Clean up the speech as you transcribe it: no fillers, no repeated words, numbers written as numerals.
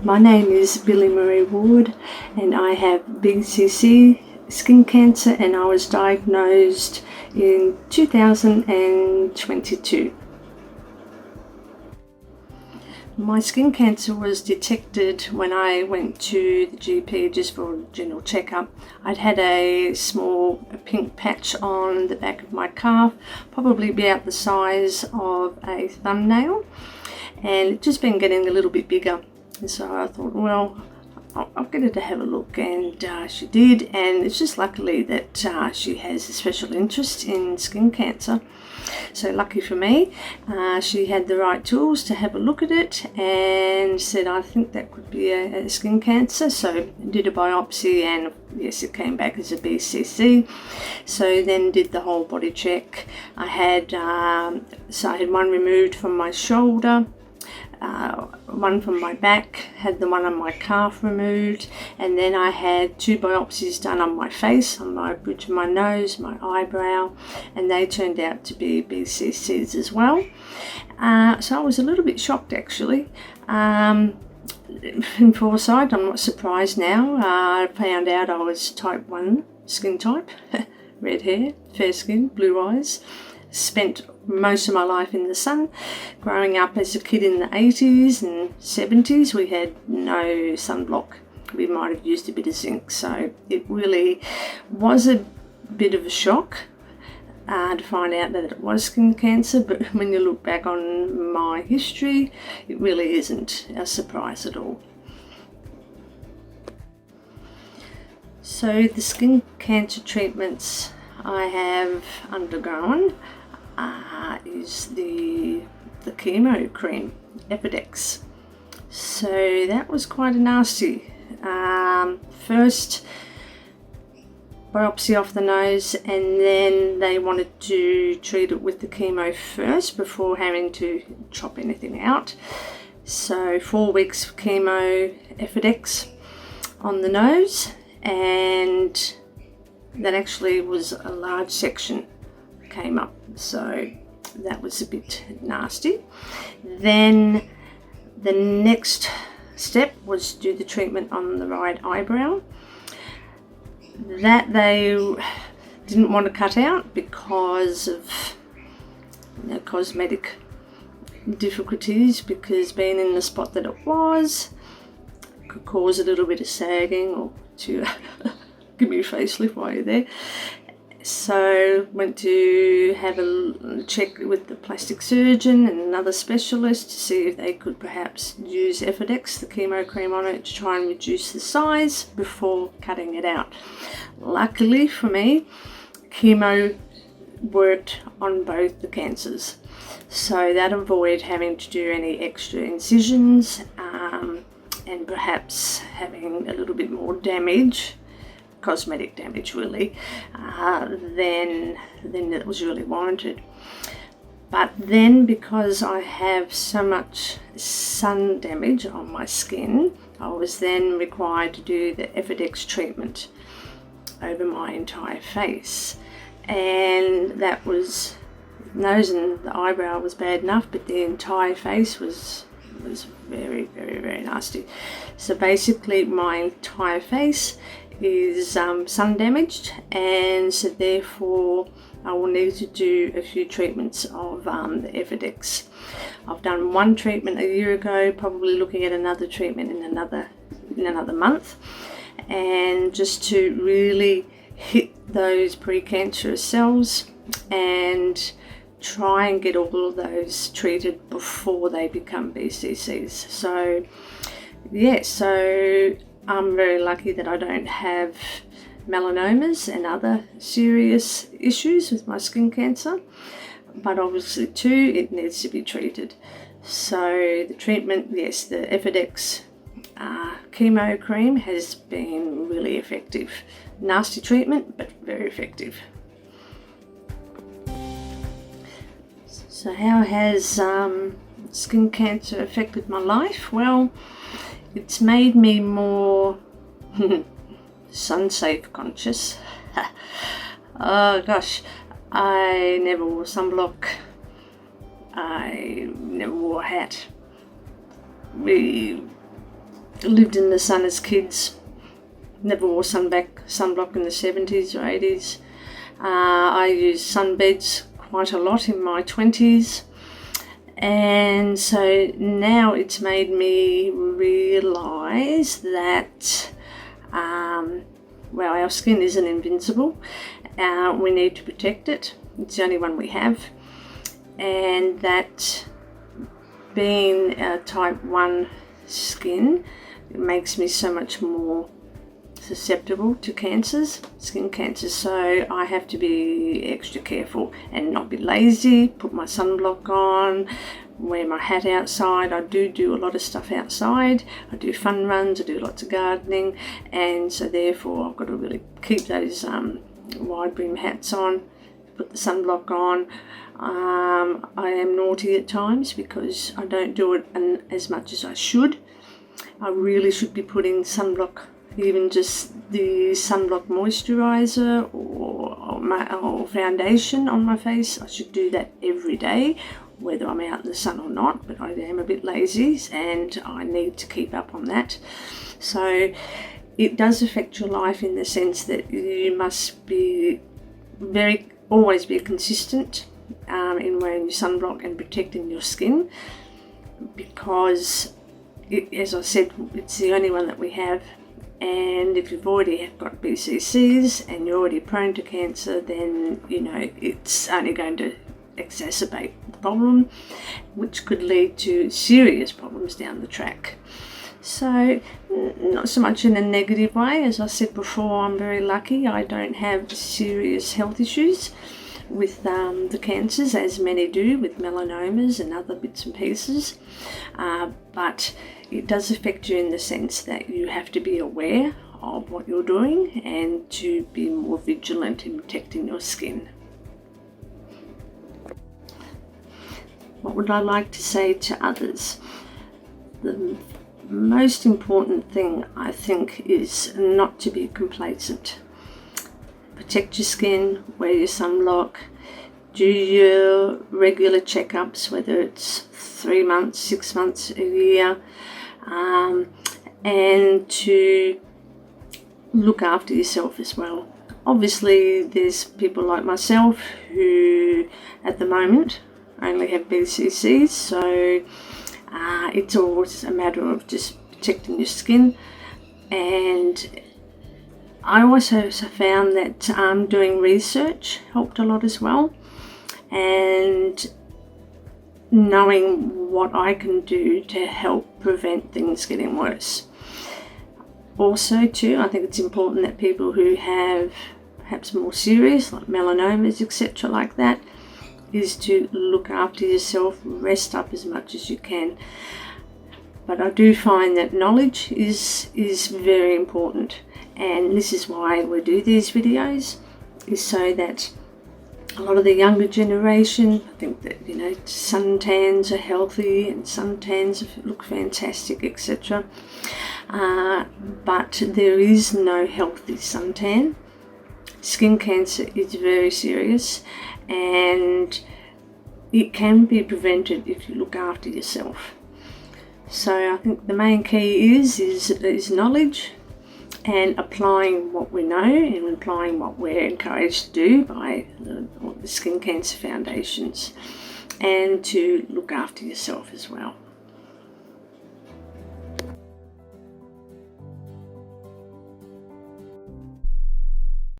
My name is Billie-Maree Ward and I have BCC skin cancer, and I was diagnosed in 2022. My skin cancer was detected when I went to the GP just for a general checkup. I'd had a small pink patch on the back of my calf, probably about the size of a thumbnail, and it just been getting a little bit bigger. And so I thought, well, I'll get her to have a look, and she did, and it's just luckily that she has a special interest in skin cancer. So lucky for me, she had the right tools to have a look at it and said, I think that could be a skin cancer. So did a biopsy, and yes, it came back as a BCC. So then did the whole body check. I had one removed from my shoulder, one from my back, had the one on my calf removed, and then I had 2 biopsies done on my face, on my bridge of my nose, my eyebrow, and they turned out to be BCCs as well. So I was a little bit shocked actually. In foresight, I'm not surprised now. I found out I was type 1 skin type, red hair, fair skin, blue eyes. Spent most of my life in the sun. Growing up as a kid in the 80s and 70s, we had no sunblock. We might have used a bit of zinc, so it really was a bit of a shock to find out that it was skin cancer. But when you look back on my history, it really isn't a surprise at all. So the skin cancer treatments I have undergone is the chemo cream, Epidex. So that was quite a nasty. First biopsy off the nose, and then they wanted to treat it with the chemo first before having to chop anything out. So 4 weeks of chemo, Epidex on the nose, and that actually was a large section came up, so that was a bit nasty. Then the next step was to do the treatment on the right eyebrow. That they didn't want to cut out because of cosmetic difficulties, because being in the spot that it was could cause a little bit of sagging or to give me a facelift while you're there. So went to have a check with the plastic surgeon and another specialist to see if they could perhaps use Epidex, the chemo cream, on it to try and reduce the size before cutting it out. Luckily for me, chemo worked on both the cancers, so that avoided having to do any extra incisions and perhaps having a little bit more damage, cosmetic damage really, then it was really warranted. But then, because I have so much sun damage on my skin, I was then required to do the Epidex treatment over my entire face, and that was, nose and the eyebrow was bad enough, but the entire face was very, very, very nasty. So basically my entire face is sun damaged, and so therefore I will need to do a few treatments of the Epidex. I've done one treatment a year ago, probably looking at another treatment in another month, and just to really hit those precancerous cells and try and get all of those treated before they become BCCs. So yeah, so I'm very lucky that I don't have melanomas and other serious issues with my skin cancer, but obviously too it needs to be treated. So the treatment, yes, the Epidex chemo cream has been really effective. Nasty treatment, but very effective. So how has skin cancer affected my life? Well, it's made me more sun-safe conscious. Oh gosh, I never wore sunblock. I never wore a hat. We lived in the sun as kids. Never wore sunblock in the 70s or 80s. I used sunbeds quite a lot in my 20s. And so now it's made me realise that, well, our skin isn't invincible. We need to protect it. It's the only one we have. And that being a type 1 skin, it makes me so much more susceptible to cancers, skin cancers. So I have to be extra careful and not be lazy, put my sunblock on, wear my hat outside. I do a lot of stuff outside. I do fun runs, I do lots of gardening, and so therefore I've got to really keep those wide brim hats on, put the sunblock on. I am naughty at times because I don't do it as much as I should. I really should be putting sunblock, even just the sunblock moisturiser or foundation on my face. I should do that every day, whether I'm out in the sun or not, but I am a bit lazy and I need to keep up on that. So it does affect your life in the sense that you must be always be consistent in wearing your sunblock and protecting your skin, because as I said, it's the only one that we have. And if you've already got BCCs and you're already prone to cancer, then it's only going to exacerbate the problem, which could lead to serious problems down the track. So not so much in a negative way. As I said before, I'm very lucky. I don't have serious health issues with the cancers, as many do with melanomas and other bits and pieces, but it does affect you in the sense that you have to be aware of what you're doing and to be more vigilant in protecting your skin. What would I like to say to others? The most important thing, I think, is not to be complacent. Protect your skin, wear your sunblock, do your regular checkups, whether it's 3 months, 6 months, a year, and to look after yourself as well. Obviously, there's people like myself who at the moment only have BCCs, so it's always a matter of just protecting your skin. And I also found that doing research helped a lot as well, and knowing what I can do to help prevent things getting worse. Also too, I think it's important that people who have perhaps more serious, like melanomas, etc. like that, is to look after yourself, rest up as much as you can. But I do find that knowledge is very important, and this is why we do these videos, is so that a lot of the younger generation, I think that suntans are healthy and suntans look fantastic, etc. But there is no healthy suntan. Skin cancer is very serious, and it can be prevented if you look after yourself. So I think the main key is knowledge, and applying what we know and applying what we're encouraged to do by the Skin Cancer Foundations, and to look after yourself as well.